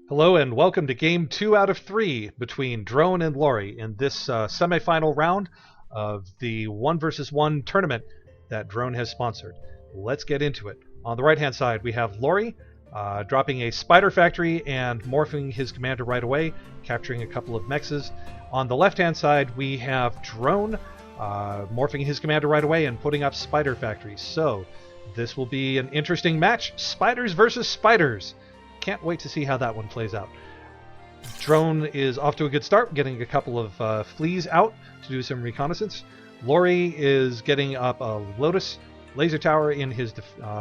Hello and welcome to game 2 out of 3 between Drone and Lauri in this semi-final round of the 1 versus 1 tournament that Drone has sponsored. Let's get into it. On the right-hand side, we have Lauri dropping a spider factory and morphing his commander right away, capturing a couple of mexes. On the left-hand side, we have Drone morphing his commander right away and putting up spider factories. So this will be an interesting match. Spiders versus spiders. Can't wait to see how that one plays out. Drone is off to a good start, getting a couple of fleas out to do some reconnaissance. Lauri is getting up a Lotus laser tower in his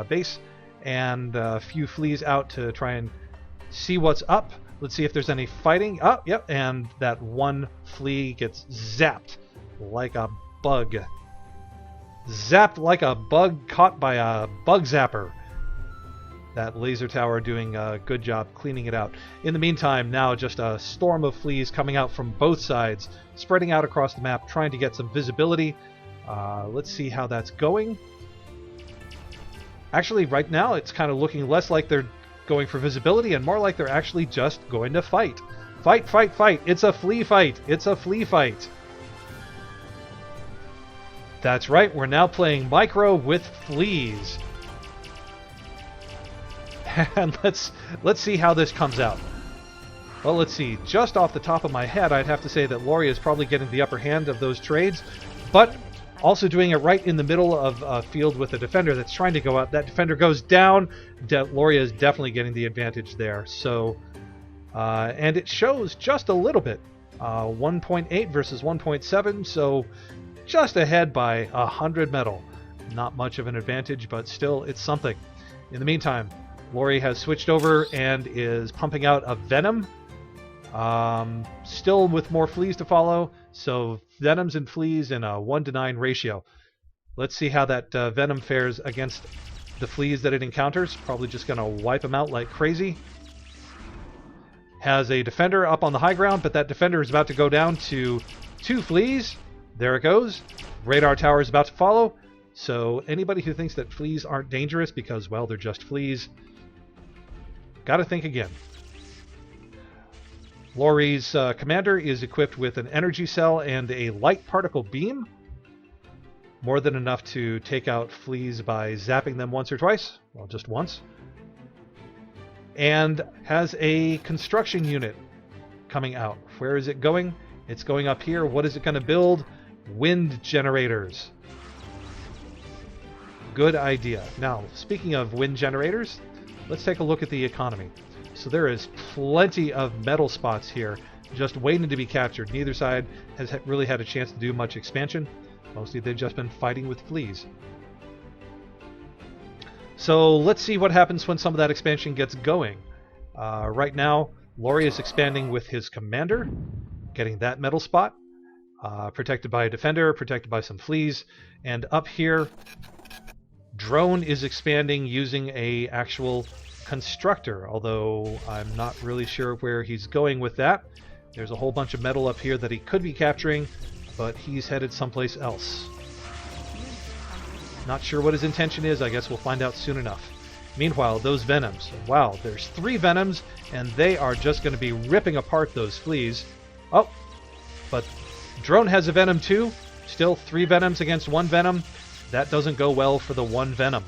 base, and a few fleas out to try and see what's up. Let's see if there's any fighting. Oh, yep, and that one flea gets zapped like a bug. Zapped like a bug caught by a bug zapper. That laser tower doing a good job cleaning it out. In the meantime, now just a storm of fleas coming out from both sides, spreading out across the map, trying to get some visibility. Let's see how that's going. Actually, right now, it's kind of looking less like they're going for visibility and more like they're actually just going to fight. Fight, fight, fight. It's a flea fight. It's a flea fight. That's right, we're now playing Micro with fleas. And let's see how this comes out. Well, let's see. Just off the top of my head, I'd have to say that Lauri is probably getting the upper hand of those trades, but also doing it right in the middle of a field with a defender that's trying to go out. That defender goes down. Lauri is definitely getting the advantage there. So, and it shows just a little bit. 1.8 versus 1.7, so just ahead by 100 metal. Not much of an advantage, but still, it's something. In the meantime, Lauri has switched over and is pumping out a Venom. Still with more fleas to follow, so Venoms and fleas in a 1-to-9 ratio. Let's see how that Venom fares against the fleas that it encounters. Probably just going to wipe them out like crazy. Has a defender up on the high ground, but that defender is about to go down to 2 fleas. There it goes. Radar tower is about to follow. So anybody who thinks that fleas aren't dangerous because, well, they're just fleas, gotta think again. Lauri's commander is equipped with an energy cell and a light particle beam. More than enough to take out fleas by zapping them once or twice. Well, just once. And has a construction unit coming out. Where is it going? It's going up here. What is it going to build? Wind generators. Good idea. Now, speaking of wind generators, let's take a look at the economy. So there is plenty of metal spots here just waiting to be captured. Neither side has really had a chance to do much expansion. Mostly they've just been fighting with fleas. So let's see what happens when some of that expansion gets going. Right now, Lauri is expanding with his commander, getting that metal spot. Protected by a defender, protected by some fleas. And up here, Drone is expanding using a actual constructor, although I'm not really sure where he's going with that. There's a whole bunch of metal up here that he could be capturing, but he's headed someplace else. Not sure what his intention is. I guess we'll find out soon enough. Meanwhile, those Venoms. Wow, there's 3 Venoms, and they are just going to be ripping apart those fleas. Oh, but Drone has a Venom too. Still 3 Venoms against 1 Venom. That doesn't go well for the 1 Venom.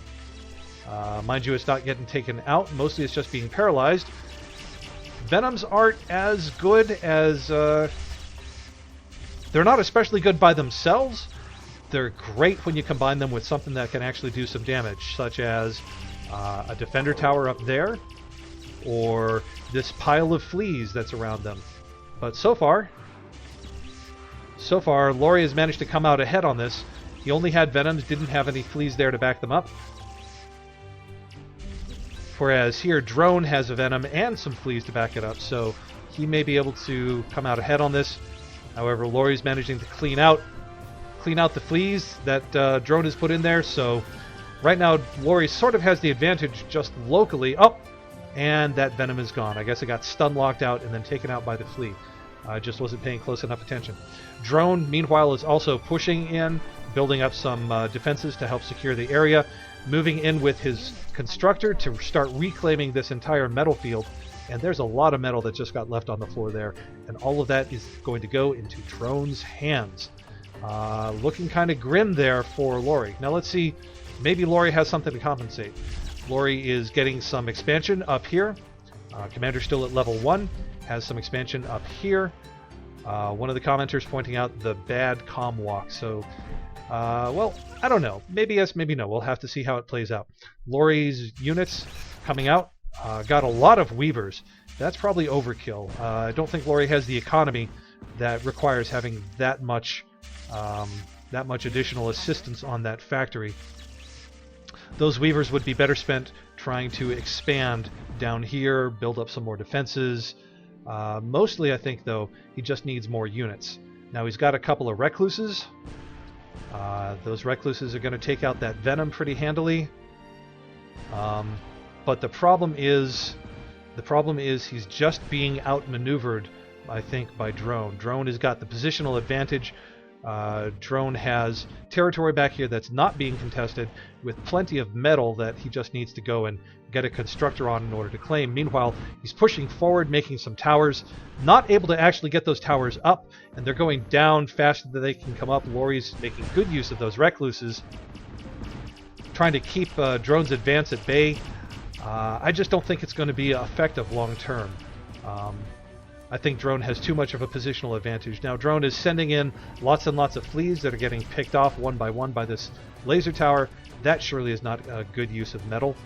Mind you, it's not getting taken out. Mostly it's just being paralyzed. Venoms aren't as good as... they're not especially good by themselves. They're great when you combine them with something that can actually do some damage, such as a defender tower up there, or this pile of fleas that's around them. But so far, Lauri has managed to come out ahead on this. He only had Venoms, didn't have any fleas there to back them up. Whereas here, Drone has a Venom and some fleas to back it up, so he may be able to come out ahead on this. However, Lauri's managing to clean out the fleas that Drone has put in there, so right now, Lauri sort of has the advantage just locally. Oh, and that Venom is gone. I guess it got stun locked out and then taken out by the flea. I just wasn't paying close enough attention. Drone, meanwhile, is also pushing in, building up some defenses to help secure the area. moving in with his constructor to start reclaiming this entire metal field. And there's a lot of metal that just got left on the floor there. And all of that is going to go into Drone's hands. Looking kind of grim there for Lauri. Now let's see, maybe Lauri has something to compensate. Lauri is getting some expansion up here. Commander's still at level 1, has some expansion up here. One of the commenters pointing out the bad comm walk. So, well, I don't know. Maybe yes, maybe no. We'll have to see how it plays out. Lauri's units coming out. Got a lot of weavers. That's probably overkill. I don't think Lauri has the economy that requires having that much additional assistance on that factory. Those weavers would be better spent trying to expand down here, build up some more defenses. Mostly, I think, though, he just needs more units. Now he's got a couple of recluses. Those recluses are going to take out that venom pretty handily. But the problem is he's just being outmaneuvered, I think, by Drone. Drone has got the positional advantage. Drone has territory back here that's not being contested, with plenty of metal that he just needs to go and get a constructor on in order to claim. Meanwhile, he's pushing forward, making some towers, not able to actually get those towers up, and they're going down faster than they can come up. Lauri's making good use of those recluses, trying to keep Drone's advance at bay. I just don't think it's going to be effective long term. I think Drone has too much of a positional advantage. Now Drone is sending in lots and lots of fleas that are getting picked off one by one by this laser tower. That surely is not a good use of metal.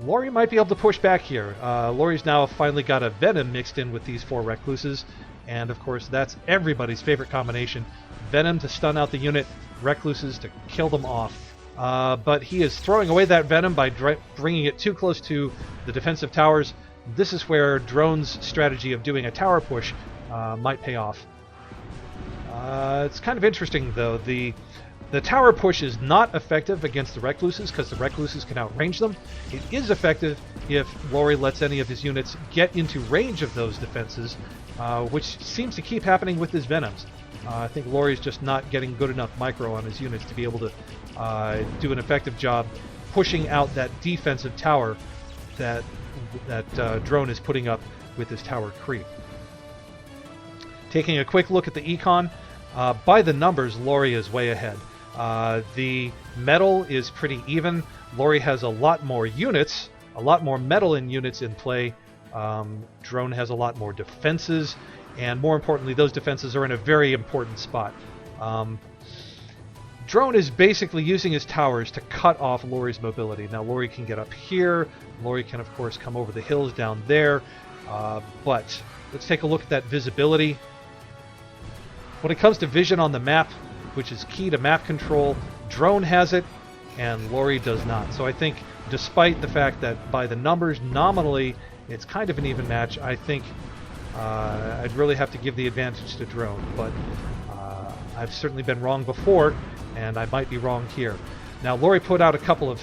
Lauri might be able to push back here. Lauri's now finally got a venom mixed in with these 4 recluses. And of course that's everybody's favorite combination. Venom to stun out the unit, recluses to kill them off. But he is throwing away that venom by bringing it too close to the defensive towers. This is where Drone's strategy of doing a tower push might pay off. It's kind of interesting, though. The tower push is not effective against the recluses because the recluses can outrange them. It is effective if Lauri lets any of his units get into range of those defenses, which seems to keep happening with his venoms. I think Lauri's just not getting good enough micro on his units to be able to do an effective job pushing out that defensive tower that Drone is putting up with his tower creep. Taking a quick look at the econ, by the numbers, Lauri is way ahead. The metal is pretty even. Lauri has a lot more units, a lot more metal in units in play. Drone has a lot more defenses, and more importantly, those defenses are in a very important spot. Drone is basically using his towers to cut off Lauri's mobility. Now Lauri can get up here. Lauri can, of course, come over the hills down there. But let's take a look at that visibility. When it comes to vision on the map, which is key to map control, Drone has it, and Lauri does not. So I think, despite the fact that by the numbers, nominally, it's kind of an even match, I think I'd really have to give the advantage to Drone. But I've certainly been wrong before, and I might be wrong here. Now, Lauri put out a couple of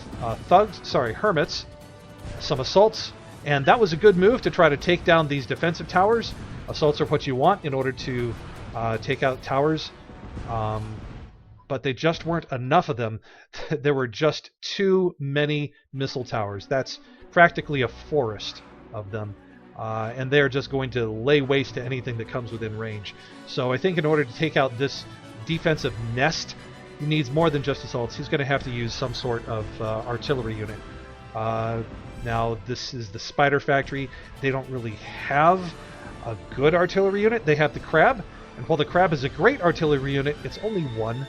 hermits, some assaults, and that was a good move to try to take down these defensive towers. Assaults are what you want in order to take out towers, but they just weren't enough of them. There were just too many missile towers. That's practically a forest of them, and they're just going to lay waste to anything that comes within range. So I think in order to take out this defensive nest, he needs more than just assaults. He's going to have to use some sort of artillery unit. Now, this is the Spider Factory. They don't really have a good artillery unit. They have the Crab, and while the Crab is a great artillery unit, it's only one,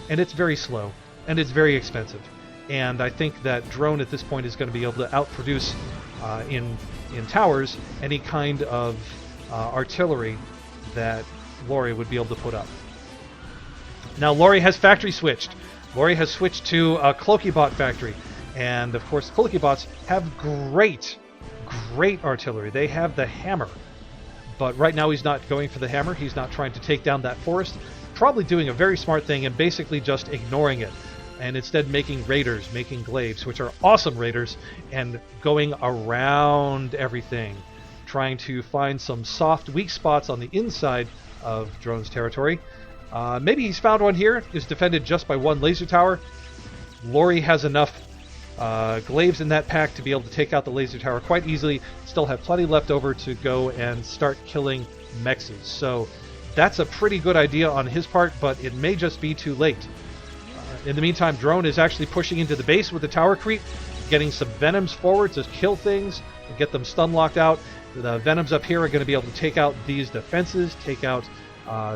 and it's very slow, and it's very expensive. And I think that Drone at this point is going to be able to outproduce in towers any kind of artillery that Lauri would be able to put up. Now Lauri has factory switched. Lauri has switched to a Cloakybot factory. And of course, Cloakybots have great artillery. They have the hammer. But right now he's not going for the hammer. He's not trying to take down that forest. Probably doing a very smart thing and basically just ignoring it. And instead making raiders, making glaives, which are awesome raiders, and going around everything. Trying to find some soft, weak spots on the inside of Drone's territory. Maybe he's found one here. Is defended just by one laser tower. Lauri has enough glaives in that pack to be able to take out the laser tower quite easily. Still have plenty left over to go and start killing mexes. So that's a pretty good idea on his part, but it may just be too late. In the meantime, Drone is actually pushing into the base with the tower creep, getting some Venoms forward to kill things and get them stun locked out. The Venoms up here are going to be able to take out these defenses, take out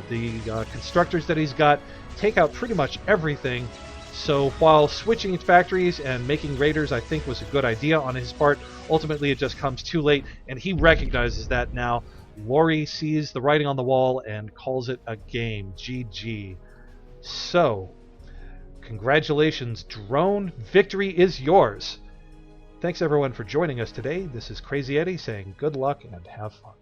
the constructors that he's got, take out pretty much everything. So while switching factories and making raiders I think was a good idea on his part, ultimately it just comes too late, and he recognizes that now. Lauri sees the writing on the wall and calls it a game. GG. So, congratulations, Drone. Victory is yours. Thanks everyone for joining us today. This is Crazy Eddie saying good luck and have fun.